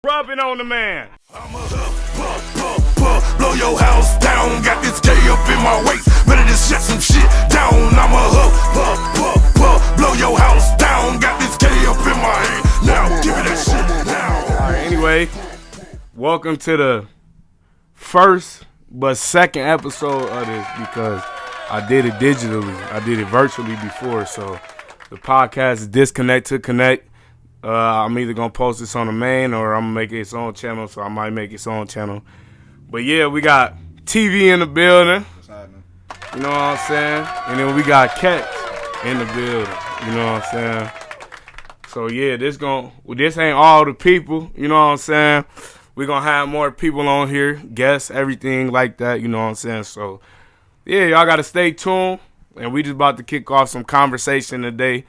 Rubbing on the man. I'm a blow your house down. Got this K up in my waist. Ready to shut some shit down. I'm a blow your house down. Got this K up in my hand. Now give me that shit now. All right, anyway, welcome to the first but second episode of this because I did it digitally. I did it virtually before, so the podcast is Disconnect2Connect. I'm either going to post this on the main or I'm going to make it its own channel, so I might make its own channel. But yeah, we got TV in the building. What's happening? You know what I'm saying? And then we got cats in the building. You know what I'm saying? So yeah, this ain't all the people. You know what I'm saying? We're going to have more people on here, guests, everything like that. You know what I'm saying? So yeah, y'all got to stay tuned. And we just about to kick off some conversation today.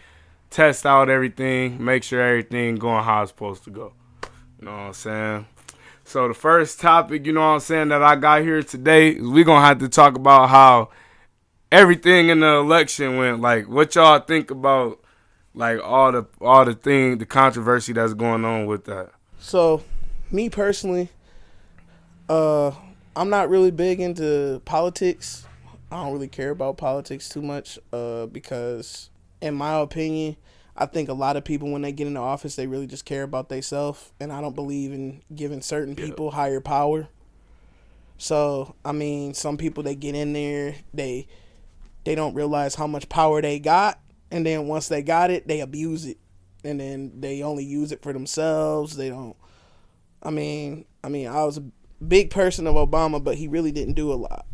Test out everything, make sure everything going how it's supposed to go. You know what I'm saying? So the first topic, you know what I'm saying, that I got here today is we're going to have to talk about how everything in the election went. Like, what y'all think about, like, all the controversy that's going on with that? So, me personally, I'm not really big into politics. I don't really care about politics too much because, in my opinion, I think a lot of people, when they get into office, they really just care about themselves, and I don't believe in giving certain people higher power. So, I mean, some people, they get in there, they don't realize how much power they got, and then once they got it, they abuse it, and then they only use it for themselves. They don't. I mean, I was a big person of Obama, but he really didn't do a lot.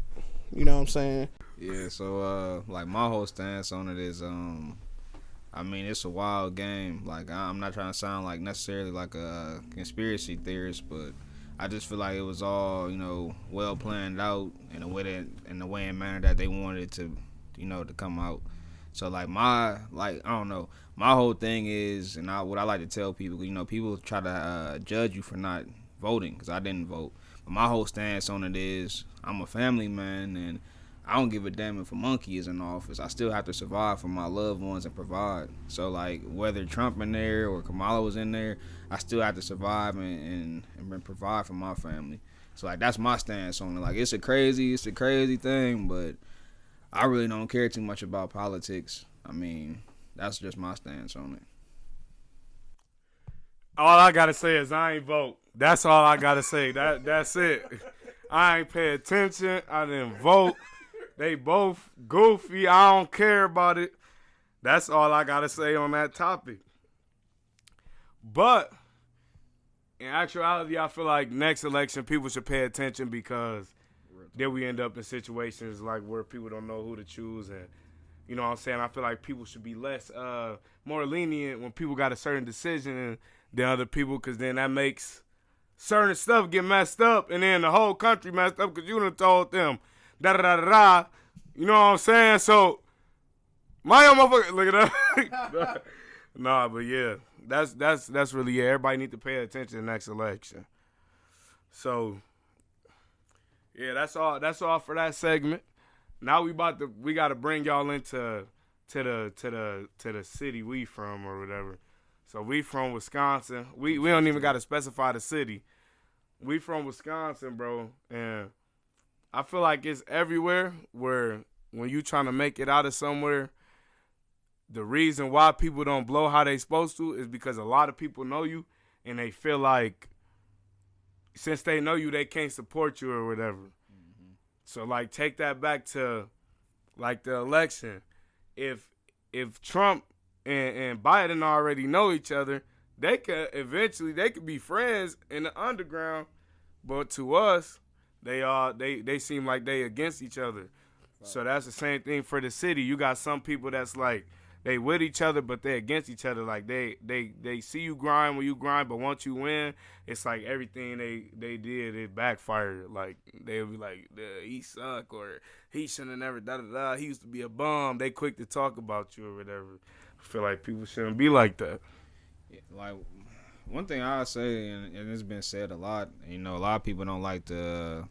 You know what I'm saying? Yeah, so like my whole stance on it is I mean, it's a wild game. Like, I'm not trying to sound like necessarily like a conspiracy theorist, but I just feel like it was all, you know, well planned out in a way and manner that they wanted it to, you know, to come out. So like I don't know, my whole thing is, and what I like to tell people, you know, people try to judge you for not voting because I didn't vote. But my whole stance on it is I'm a family man, and I don't give a damn if a monkey is in office. I still have to survive for my loved ones and provide. So, like, whether Trump in there or Kamala was in there, I still have to survive and provide for my family. So, like, that's my stance on it. Like, it's a crazy thing, but I really don't care too much about politics. I mean, that's just my stance on it. All I got to say is I ain't vote. That's all I got to say. That's it. I ain't pay attention. I didn't vote. They both goofy. I don't care about it. That's all I got to say on that topic. But in actuality, I feel like next election, people should pay attention because then we end up in situations like where people don't know who to choose. And, you know what I'm saying? I feel like people should be more lenient when people got a certain decision than other people, because then that makes certain stuff get messed up, and then the whole country messed up because you done told them da-da-da-da-da. You know what I'm saying? So, my own motherfucker, look at that. Nah, but yeah, that's really it. Everybody need to pay attention to the next election. So, yeah, that's all for that segment. Now we got to bring y'all into the city we from or whatever. So we from Wisconsin. We don't even got to specify the city. We from Wisconsin, bro, and I feel like it's everywhere where when you trying to make it out of somewhere, the reason why people don't blow how they supposed to is because a lot of people know you and they feel like since they know you, they can't support you or whatever. Mm-hmm. So, like, take that back to, like, the election. If Trump and Biden already know each other, they could be friends in the underground, but to us, they seem like they against each other. Right. So that's the same thing for the city. You got some people that's like they with each other, but they against each other. Like they see you grind when you grind, but once you win, it's like everything they did, it backfired. Like they'll be like, he suck, or he shouldn't have never da-da-da. He used to be a bum. They quick to talk about you or whatever. I feel like people shouldn't be like that. Yeah, like, one thing I say, and it's been said a lot, you know, a lot of people don't like to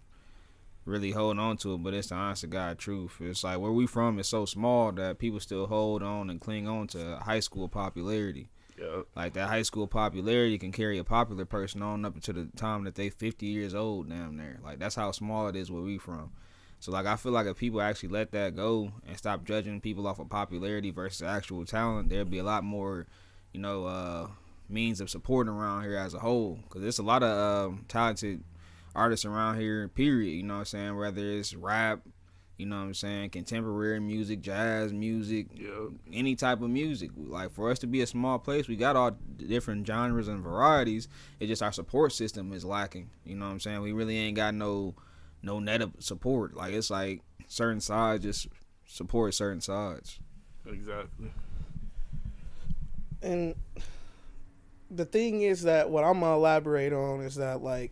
really hold on to it, but it's the honest to God truth. It's like where we from is so small that people still hold on and cling on to high school popularity. Yep. Like that high school popularity can carry a popular person on up until the time that they 50 years old down there. Like that's how small it is where we from. So like I feel like if people actually let that go and stop judging people off of popularity versus actual talent, there'd be a lot more, means of supporting around here as a whole. Because there's a lot of talented artists around here, period. You know what I'm saying? Whether it's rap, you know what I'm saying, contemporary music, jazz music, any type of music. Like for us to be a small place, we got all different genres and varieties. It's just our support system is lacking. You know what I'm saying? We really ain't got no net of support. Like it's like certain sides just support certain sides. Exactly. And the thing is that what I'm gonna elaborate on is that like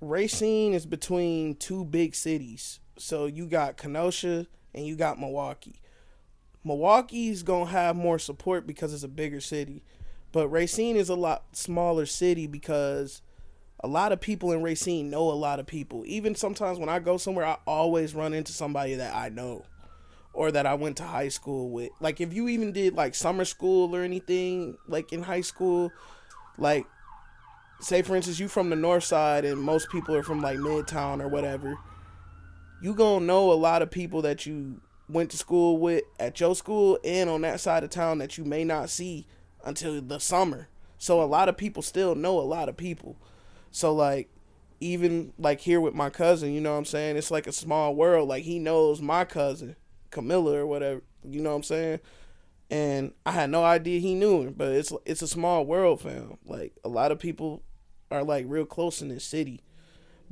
Racine is between two big cities. So you got Kenosha and you got Milwaukee. Milwaukee's gonna have more support because it's a bigger city, but Racine is a lot smaller city because a lot of people in Racine know a lot of people. Even sometimes when I go somewhere, I always run into somebody that I know or that I went to high school with. Like if you even did like summer school or anything like in high school, like say for instance you from the north side and most people are from like Midtown or whatever, you gonna know a lot of people that you went to school with at your school and on that side of town that you may not see until the summer. So a lot of people still know a lot of people. So, like, even, like, here with my cousin, you know what I'm saying? It's like a small world. Like, he knows my cousin, Camilla or whatever, you know what I'm saying? And I had no idea he knew her, but it's a small world, fam. Like, a lot of people are, like, real close in this city.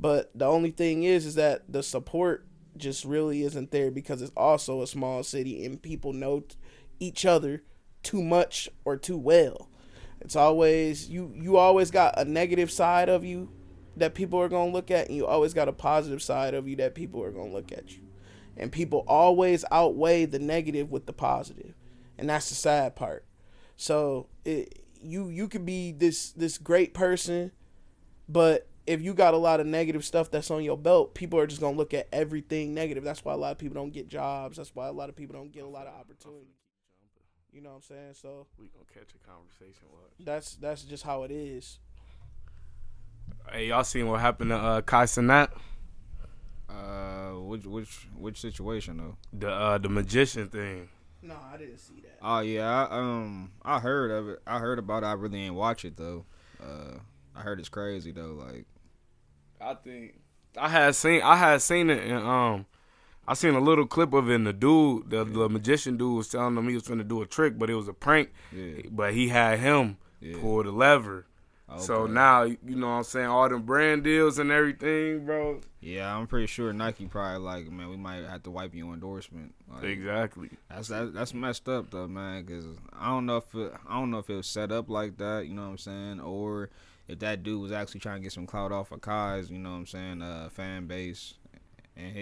But the only thing is that the support just really isn't there because it's also a small city and people know each other too much or too well. It's always, you always got a negative side of you that people are going to look at, and you always got a positive side of you that people are going to look at you. And people always outweigh the negative with the positive. And that's the sad part. So you could be this great person, but if you got a lot of negative stuff that's on your belt, people are just going to look at everything negative. That's why a lot of people don't get jobs. That's why a lot of people don't get a lot of opportunities. You know what I'm saying? So we gonna catch a conversation. Watch. That's just how it is. Hey, y'all seen what happened to Kai Cenat? Which situation though? The magician thing. No, I didn't see that. Oh yeah, I heard of it. I heard about it. I really ain't watch it though. I heard it's crazy though. Like, I think I had seen it, and I seen a little clip of it. And the magician dude was telling him he was finna do a trick, but it was a prank. Yeah. But he had him pull the lever. Okay. So now, you know what I'm saying, all them brand deals and everything, bro. Yeah, I'm pretty sure Nike probably like, man, we might have to wipe your endorsement. Like, exactly. That's messed up though, man. Cause I don't know if it was set up like that. You know what I'm saying, or if that dude was actually trying to get some clout off of Kai's, you know what I'm saying, fan base and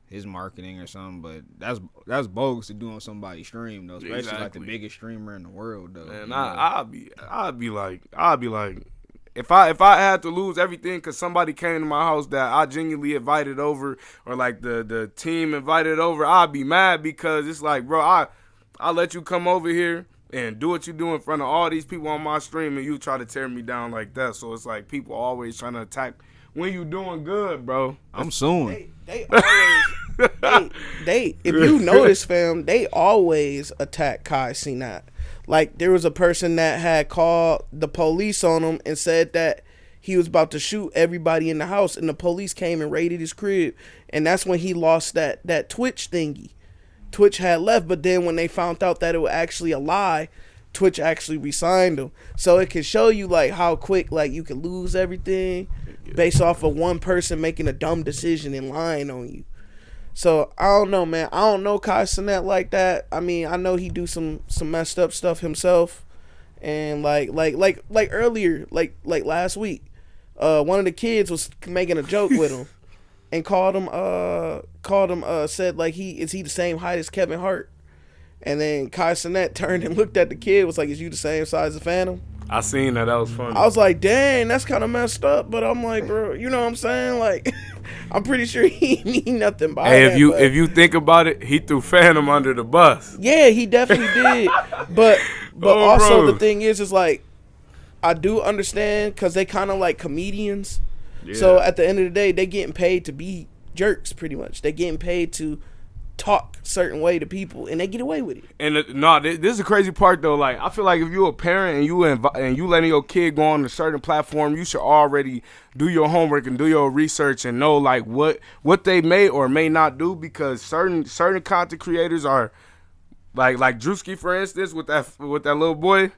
his marketing or something, but that's bogus to do on somebody's stream though, especially like the biggest streamer in the world though. And I'd be like, if I had to lose everything because somebody came to my house that I genuinely invited over, or like the team invited over, I'd be mad because it's like, bro, I let you come over here and do what you do in front of all these people on my stream, and you try to tear me down like that. So it's like people always trying to attack when you doing good, bro. I'm suing. They always they if you notice, fam, they always attack Kai Cenat. Like there was a person that had called the police on him and said that he was about to shoot everybody in the house, and the police came and raided his crib, and that's when he lost that Twitch thingy. Twitch had left, but then when they found out that it was actually a lie, Twitch actually re-signed him. So it can show you like how quick like you can lose everything based off of one person making a dumb decision and lying on you. So I don't know, man. I don't know Kai Cenat like that. I mean, I know he do some messed up stuff himself, and like earlier, like last week, one of the kids was making a joke with him and said like is he the same height as Kevin Hart? And then Kai Cenat turned and looked at the kid, was like, is you the same size as Phantom? I seen that. That was funny. I was like, dang, that's kind of messed up. But I'm like, bro, you know what I'm saying? Like, I'm pretty sure he mean nothing by Hey, that. if you think about it, he threw Phantom under the bus. Yeah, he definitely did. But Oh, also bro. the thing is like, I do understand because they kind of like comedians. Yeah. So at the end of the day, they getting paid to be jerks, pretty much. They getting paid to talk certain way to people, and they get away with it. And this is the crazy part though. Like, I feel like if you're a parent and you letting your kid go on a certain platform, you should already do your homework and do your research and know like what they may or may not do, because certain content creators are like Drewski, for instance, with that little boy.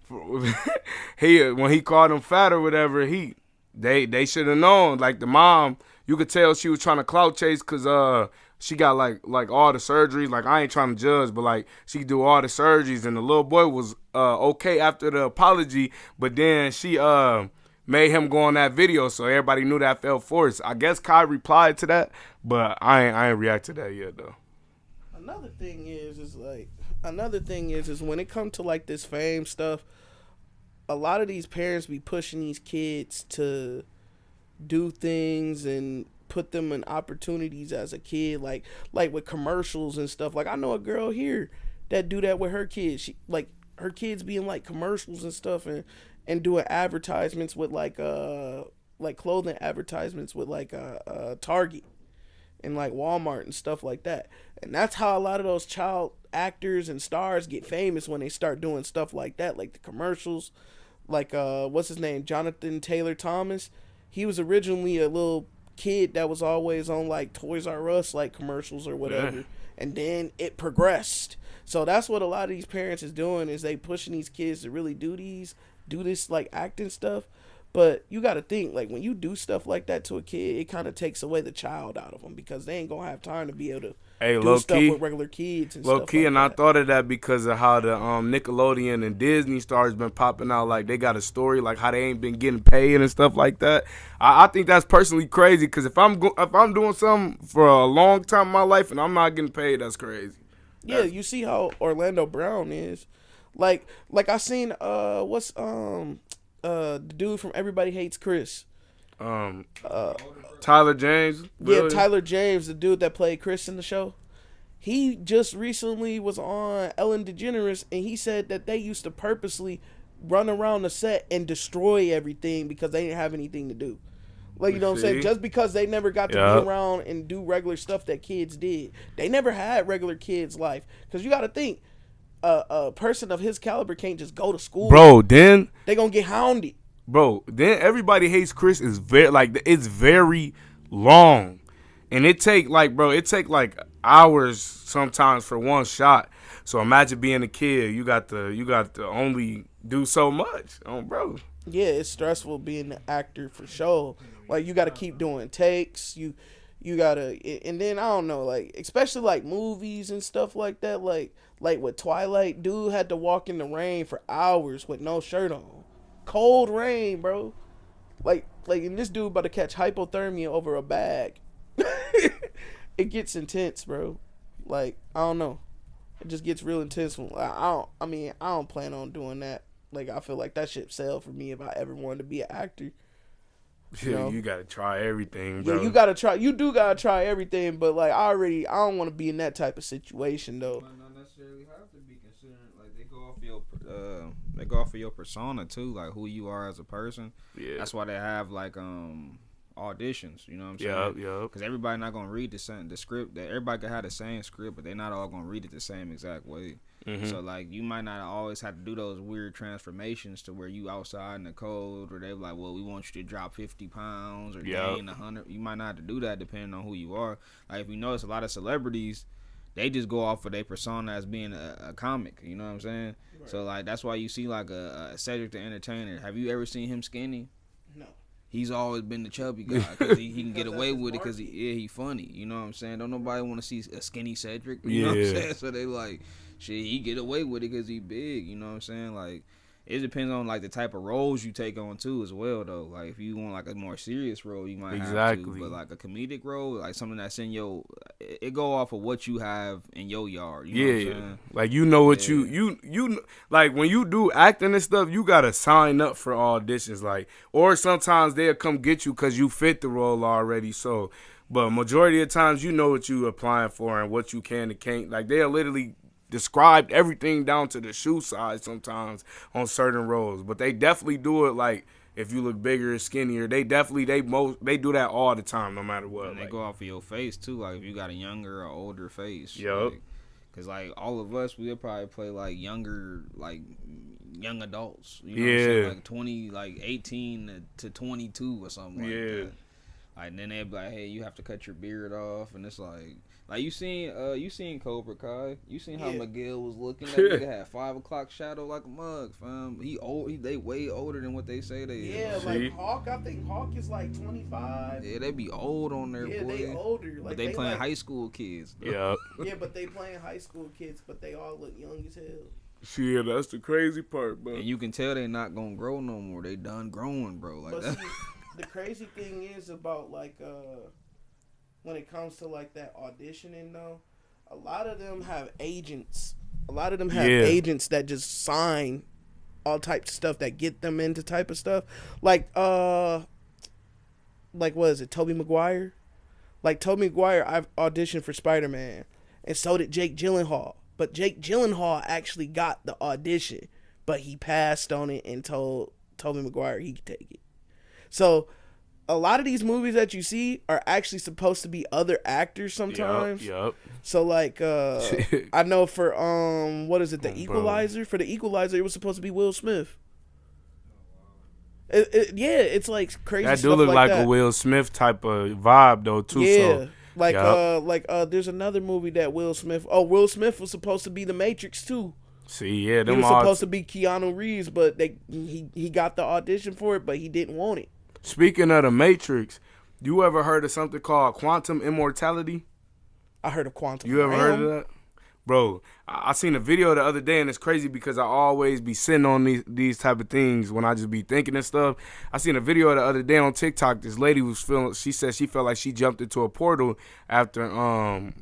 When he called him fat or whatever, they should have known. Like the mom, you could tell she was trying to clout chase because she got like all the surgeries. Like, I ain't trying to judge, but like she do all the surgeries, and the little boy was okay after the apology, but then she made him go on that video, so everybody knew that felt forced. I guess Kai replied to that, but I ain't react to that yet though. Another thing is when it comes to like this fame stuff, a lot of these parents be pushing these kids to do things and put them in opportunities as a kid, like with commercials and stuff. Like, I know a girl here that do that with her kids. She, like, her kids be in like commercials and stuff, and doing advertisements with like clothing advertisements with like Target and like Walmart and stuff like that. And that's how a lot of those child actors and stars get famous, when they start doing stuff like that, like the commercials. Like what's his name, Jonathan Taylor Thomas. He was originally a little kid that was always on like Toys R Us like commercials or whatever. Yeah. And then it progressed. So that's what a lot of these parents is doing, is they pushing these kids to really do this like acting stuff. But you got to think, like, when you do stuff like that to a kid, it kind of takes away the child out of them, because they ain't going to have time to be able to do stuff with regular kids and stuff like that. And I thought of that because of how the Nickelodeon and Disney stars been popping out. Like, they got a story, like how they ain't been getting paid and stuff like that. I think that's personally crazy, because if I'm doing something for a long time in my life and I'm not getting paid, that's crazy. Yeah, you see how Orlando Brown is. Like I seen the dude from Everybody Hates Chris. Tyler James. Yeah, Tyler James, the dude that played Chris in the show. He just recently was on Ellen DeGeneres, and he said that they used to purposely run around the set and destroy everything because they didn't have anything to do. Like, you know what I'm saying? Just because they never got to be around and do regular stuff that kids did. They never had regular kids' life. Because you got to think, a person of his caliber can't just go to school. Bro, then they gonna get hounded. Bro, then Everybody Hates Chris is it's very long, and it take like hours sometimes for one shot. So imagine being a kid, you got to only do so much, bro. Yeah, it's stressful being an actor for sure. Like, you got to keep doing takes. You gotta, and then I don't know, like, especially like movies and stuff like that. Like with Twilight, dude had to walk in the rain for hours with no shirt on, cold rain, bro. Like, and this dude about to catch hypothermia over a bag. It gets intense, bro. Like, I don't know, it just gets real intense. I don't plan on doing that. Like, I feel like that shit sell for me if I ever wanted to be an actor. You gotta try everything, bro. Yeah, you do gotta try everything, but like, I don't want to be in that type of situation though. Might not necessarily have to be considered. Like, they go off of your persona too, like who you are as a person. Yeah, that's why they have like auditions. You know what I'm saying? Yeah. Because everybody not gonna read the script. That everybody can have the same script, but they're not all gonna read it the same exact way. Mm-hmm. So like, you might not always have to do those weird transformations to where you outside in the cold, or they're like, well, we want you to drop 50 pounds or gain 100. You might not have to do that depending on who you are. Like, if you notice, a lot of celebrities, they just go off of their persona as being a comic. You know what I'm saying? Right. So like, that's why you see like a Cedric the Entertainer. Have you ever seen him skinny? No. He's always been the chubby guy because he can get away with it because he funny. You know what I'm saying? Don't nobody want to see a skinny Cedric. You know what I'm saying? So they like, shit, he get away with it because he big. You know what I'm saying? Like, it depends on like the type of roles you take on too as well though. Like if you want like a more serious role, you might have to, but like a comedic role, like something that's in your, it go off of what you have in your yard. You know what I'm saying? Like you know what you like when you do acting and stuff, you gotta sign up for auditions, like, or sometimes they'll come get you because you fit the role already. So, but majority of the times you know what you applying for and what you can and can't. Like they'll literally described everything down to the shoe size sometimes on certain roles, but they definitely do it like if you look bigger or skinnier. They definitely they do that all the time, no matter what. And they go off of your face too, like if you got a younger or older face. Yep. Cause like all of us, we'll probably play like younger, like young adults. You know what I'm saying? Like 20, like 18 to 22 or something like that. Like then they'd be like, hey, you have to cut your beard off, and it's like you seen Cobra Kai. You seen how Miguel was looking? That nigga had 5 o'clock shadow like a mug, fam. They way older than what they say they is. Yeah, like Hawk. I think Hawk is like 25. Yeah, they be old on there, boy. Yeah, they older. Like, but they playing like, high school kids. Yeah. Yeah, but they playing high school kids, but they all look young as hell. Yeah, that's the crazy part, bro. And you can tell they not gonna grow no more. They done growing, bro. Like that. See, the crazy thing is about like when it comes to like that auditioning though, a lot of them have agents. A lot of them have agents that just sign all types of stuff that get them into type of stuff. Like what is it, Tobey Maguire? Like Tobey Maguire, I've auditioned for Spider-Man, and so did Jake Gyllenhaal. But Jake Gyllenhaal actually got the audition, but he passed on it and told Tobey Maguire he could take it. So a lot of these movies that you see are actually supposed to be other actors sometimes. Yep. So like I know for what is it, The Equalizer? Bro. For The Equalizer, it was supposed to be Will Smith. It's like crazy. That stuff do look like that. A Will Smith type of vibe though too. Yeah. So, there's another movie that Will Smith was supposed to be The Matrix too. See, yeah, them he was supposed to be Keanu Reeves, but he got the audition for it, but he didn't want it. Speaking of The Matrix, you ever heard of something called quantum immortality? I heard of quantum. You ever heard of that? Bro, I seen a video the other day, and it's crazy because I always be sitting on these type of things when I just be thinking and stuff. I seen a video the other day on TikTok. This lady she said she felt like she jumped into a portal after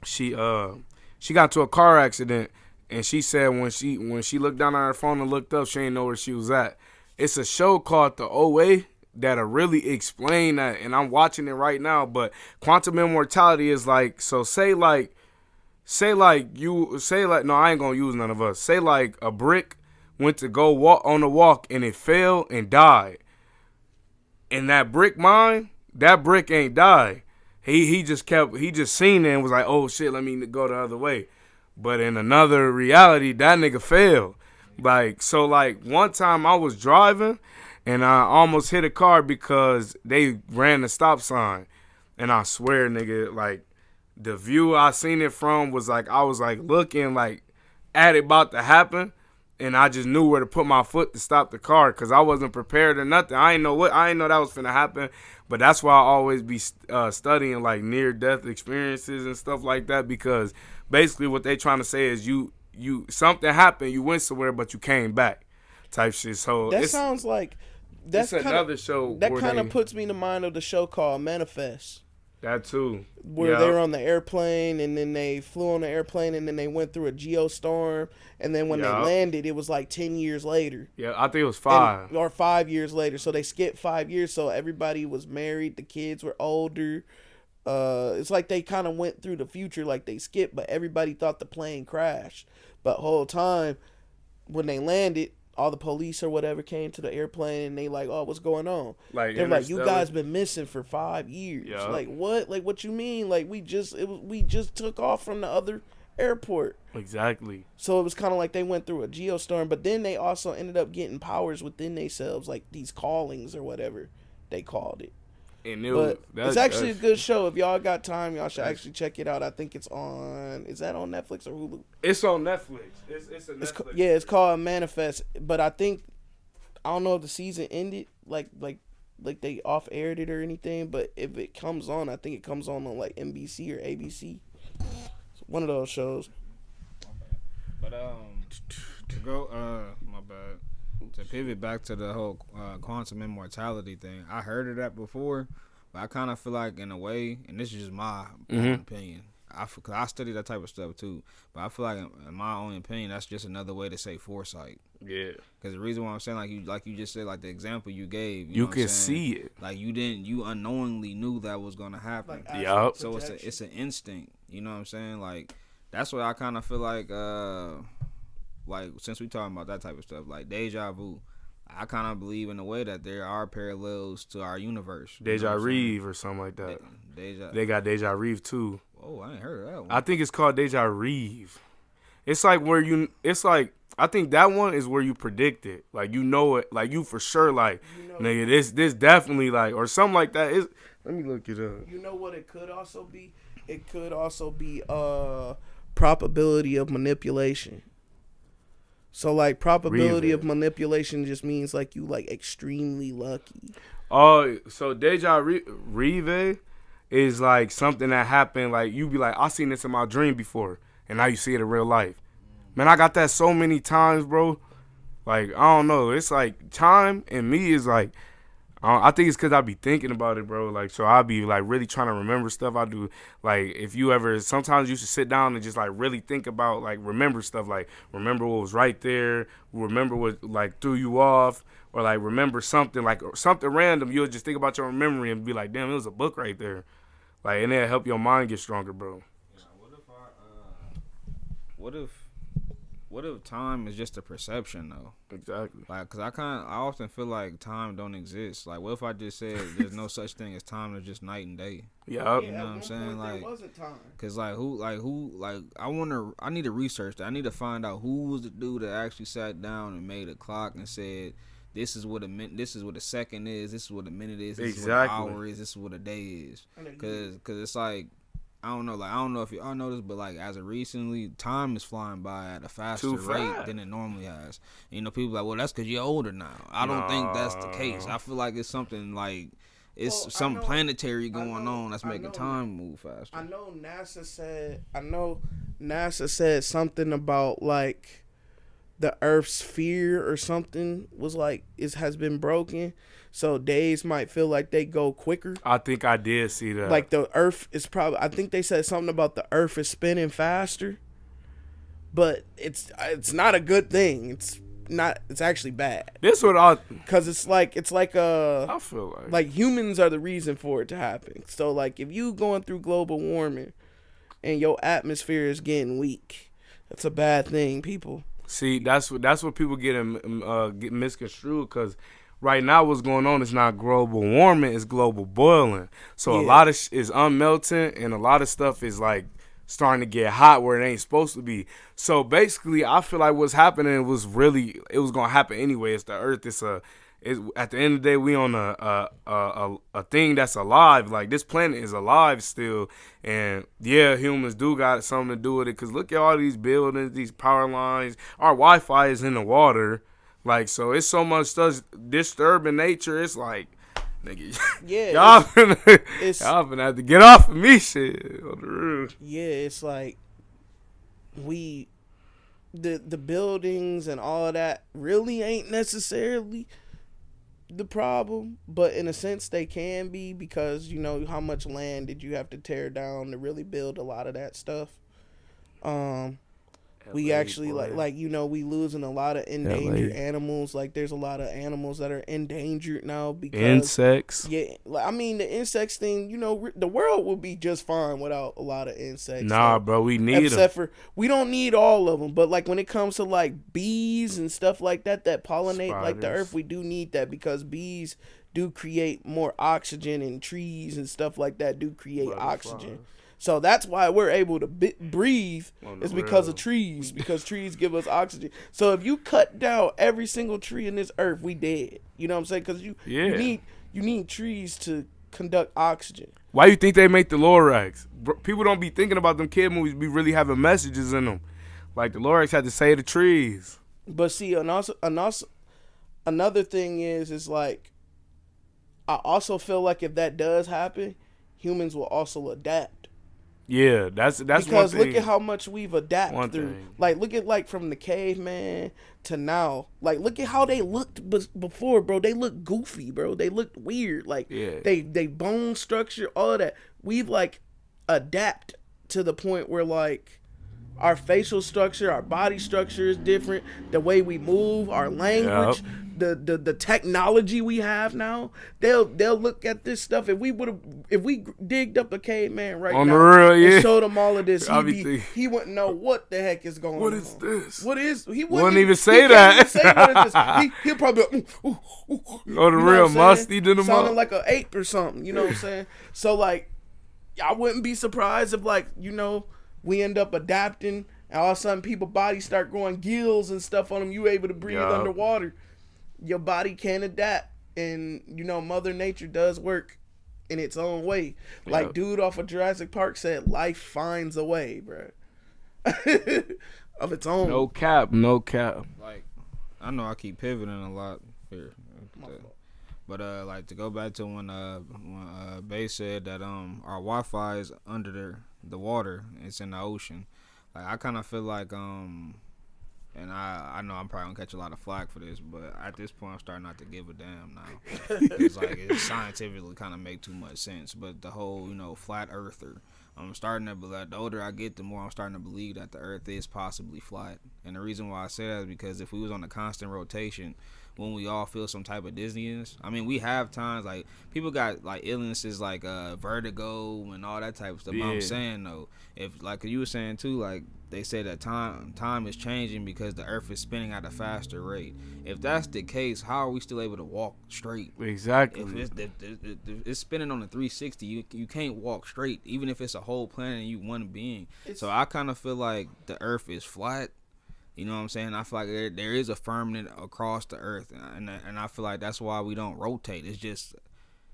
she got into a car accident, and she said when she looked down on her phone and looked up, she didn't know where she was at. It's a show called The OA that'll really explain that, and I'm watching it right now. But quantum immortality is like, so say no, I ain't gonna use none of us. Say like a brick went to go walk on the walk and it fell and died. And that brick ain't died. He just seen it and was like, oh shit, let me go the other way. But in another reality, that nigga fell. Like, so like one time I was driving and I almost hit a car because they ran the stop sign. And I swear, nigga, like the view I seen it from was like, I was like looking like at it about to happen. And I just knew where to put my foot to stop the car because I wasn't prepared or nothing. I ain't know that was finna happen. But that's why I always be studying like near-death experiences and stuff like that, because basically what they trying to say is you something happened, you went somewhere, but you came back type shit. So that sounds like that's another show. That kind of puts me in the mind of the show called Manifest. That too. Where they were on the airplane and then they flew on the airplane and then they went through a geostorm and then when they landed it was like 10 years later. Yeah, I think it was 5. Or 5 years later. So they skipped 5 years, so everybody was married, the kids were older. It's like they kind of went through the future, like they skipped, but everybody thought the plane crashed. But the whole time when they landed, all the police or whatever came to the airplane and they like, oh, what's going on? Like they're like, you guys been missing for 5 years. Yep. Like what? Like what you mean? Like we just took off from the other airport. Exactly. So it was kind of like they went through a geostorm, but then they also ended up getting powers within themselves, like these callings or whatever they called it. And it's actually a good show. If y'all got time, y'all should actually check it out. I think it's on. Is that on Netflix or Hulu? It's on Netflix. It's a Netflix. It's called Manifest. But I don't know if the season ended, like they off aired it or anything. But if it comes on, I think it comes on like NBC or ABC. It's one of those shows. But to go, my bad. To pivot back to the whole quantum immortality thing, I heard of that before, but I kind of feel like in a way, and this is just my own opinion. Cause I study that type of stuff too, but I feel like in my own opinion, that's just another way to say foresight. Yeah. Because the reason why I'm saying like you just said, like the example you gave, You know what can I'm saying? see it. Like you unknowingly knew that was gonna happen. Like, Yup. So it's an instinct. You know what I'm saying? Like that's what I kind of feel like since we talking about that type of stuff, like deja vu. I kind of believe in a way that there are parallels to our universe. Deja Reeve or something like that. They got Deja Reeve too. Oh, I ain't heard of that one. I think it's called Deja Reeve. It's like I think that one is where you predict it. Like you know it, like you for sure like, nigga, this definitely like, or something like that. Let me look it up. You know what it could also be? It could also be probability of manipulation. So like probability of manipulation just means like you like extremely lucky. Oh, so Deja Reeve is like something that happened. Like you be like, I seen this in my dream before, and now you see it in real life. Man, I got that so many times, bro. Like I don't know. It's like time and me is like, I think it's because I be thinking about it, bro. Like so I be like really trying to remember stuff I do. Like if you ever, sometimes you should sit down and just like really think about like remember stuff. Like remember what was right there. Remember what like threw you off. Or like remember something like something random. You'll just think about your memory and be like, damn, it was a book right there. Like and it'll help your mind get stronger, bro. What if time is just a perception though? Exactly. Like, cause I often feel like time don't exist. Like, what if I just said there's no such thing as time? There's just night and day. Yeah. You know what I'm saying? Like, there wasn't time. cause I need to research that. I need to find out who was the dude that actually sat down and made a clock and said, this is what a minute, this is what a second is, this is what a minute is, this is what an hour is, this is what a day is. Cause it's like, I don't know if y'all know this, but like as of recently, time is flying by at a faster rate than it normally has. And, you know, people are like, well, that's because you're older now. I don't think that's the case. I feel like it's something like something planetary going on that's making time move faster. I know NASA said something about like the Earth's sphere or something was like has been broken. So days might feel like they go quicker. I think I did see that. Like the Earth is probably. I think they said something about the Earth is spinning faster, but it's not a good thing. It's not. It's actually bad. This what because it's like I feel like humans are the reason for it to happen. So like if you going through global warming and your atmosphere is getting weak, that's a bad thing, people. See, that's what people get misconstrued because. Right now, what's going on is not global warming; it's global boiling. So a lot of is unmelting, and a lot of stuff is like starting to get hot where it ain't supposed to be. So basically, I feel like what's happening was gonna happen anyway. It's the Earth. It's at the end of the day, we on a thing that's alive. Like this planet is alive still, and yeah, humans do got something to do with it. Cause look at all these buildings, these power lines. Our Wi-Fi is in the water. Like, so it's so much stuff disturbing nature. It's like, nigga, y'all finna have to get off of me, shit. On the roof. Yeah, it's like the buildings and all of that really ain't necessarily the problem, but in a sense they can be because you know how much land did you have to tear down to really build a lot of that stuff. We actually like you know we losing a lot of endangered animals. Like there's a lot of animals that are endangered now because insects. Yeah, I mean the insects thing. You know the world would be just fine without a lot of insects. Nah, bro, we need them. Except for we don't need all of them. But like when it comes to like bees and stuff like that pollinate like the earth, we do need that because bees do create more oxygen and trees and stuff like that do create oxygen. So that's why we're able to breathe is because of trees, because trees give us oxygen. So if you cut down every single tree in this earth, we dead. You know what I'm saying? Because you need trees to conduct oxygen. Why you think they make the Lorax? People don't be thinking about them kid movies be really having messages in them. Like the Lorax had to save the trees. But see, and also another thing is like, I also feel like if that does happen, humans will also adapt. Yeah, that's because one thing. look at how much we've adapted One through. thing. Like, look at like from the caveman to now. Like, look at how they looked before, bro. They looked goofy, bro. They looked weird. Like, Yeah. they bone structure, all of that. We've like adapt to the point where like our facial structure, our body structure is different. The way we move, our language, the technology we have now. They'll look at this stuff. If we digged up a caveman right On now the real, yeah. and showed him all of this, I'll be thinking, he wouldn't know what the heck is going on. what is this? What is he Wouldn't even say he that. can't even say what is this. He'll probably be, Oh, the you know real what I'm saying? musty to the sounding like an ape or something. You know what I'm saying? So like, I wouldn't be surprised if like, you know, we end up adapting and all of a sudden people bodies start growing gills and stuff on them. You able to breathe underwater. Your body can adapt, and you know Mother Nature does work in its own way. Like dude off of Jurassic Park said, life finds a way, bro. Of its own. No cap. Like, I know I keep pivoting a lot here, but like to go back to when Bay said that our Wi-Fi is under the water, it's in the ocean. Like, I kind of feel like and I know I'm probably gonna catch a lot of flack for this, but at this point I'm starting not to give a damn now. It's like it scientifically kind of make too much sense. But the whole, you know, flat earther, I'm starting to believe. The older I get, the more I'm starting to believe that the Earth is possibly flat. And the reason why I say that is because if we was on a constant rotation, when we all feel some type of dizziness, I mean, we have times like people got like illnesses like vertigo and all that type of stuff. Yeah. But I'm saying though, if like you were saying too, like they say that time is changing because the Earth is spinning at a faster rate. If that's the case, how are we still able to walk straight? Exactly. If it's spinning on a 360, you can't walk straight, even if it's a whole planet and you one being. So I kind of feel like the Earth is flat. You know what I'm saying? I feel like there is a firmament across the Earth, and I feel like that's why we don't rotate. It's just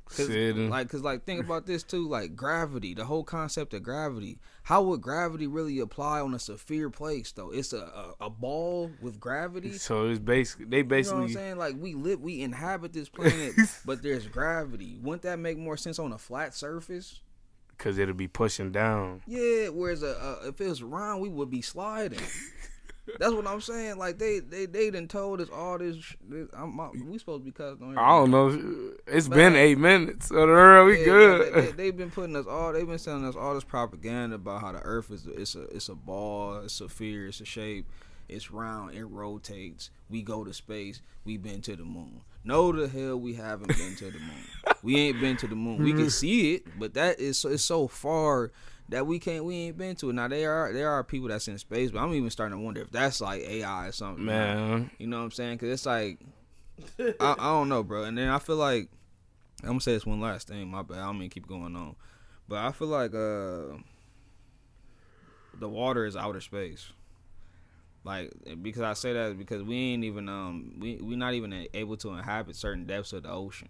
cause think about this too, like gravity, the whole concept of gravity. How would gravity really apply on a sphere place though? It's a ball with gravity. So it's basically you know what I'm saying? Like we inhabit this planet, but there's gravity. Wouldn't that make more sense on a flat surface? Because it'll be pushing down. Yeah, whereas if it was round, we would be sliding. That's what I'm saying. Like they done told us all this. We supposed to be cutting on here. I don't know. It's been 8 minutes. So we good. They've been putting us all. They've been selling us all this propaganda about how the Earth is. It's a ball. It's a sphere. It's a shape. It's round. It rotates. We go to space. We been to the moon. No, the hell we haven't been to the moon. We ain't been to the moon. We can see it, but that is it's so far that we ain't been to it. Now there are people that's in space, but I'm even starting to wonder if that's like AI or something. Man, you know what I'm saying? Because it's like I don't know, bro. And then I feel like I'm gonna say this one last thing. My bad. I don't mean keep going on, but I feel like the water is outer space. Like, because I say that because we ain't even we not even able to inhabit certain depths of the ocean.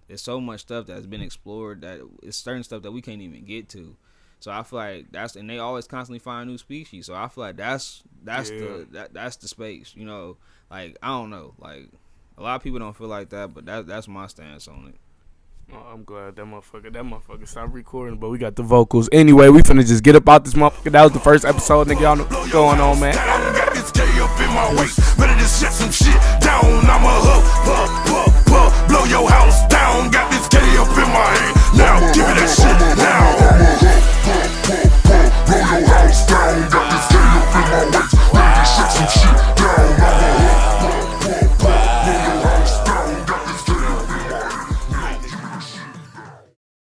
There's so much stuff that's been explored that it's certain stuff that we can't even get to. So I feel like and they always constantly find new species. So I feel like that's the space, you know. Like, I don't know, like a lot of people don't feel like that, but that's my stance on it. Oh, I'm glad that motherfucker stopped recording, but we got the vocals. Anyway, we finna just get up out this motherfucker. That was the first episode, nigga. Y'all know what's going on, man. Got this K up in my waist, better just shut some shit down. I'm a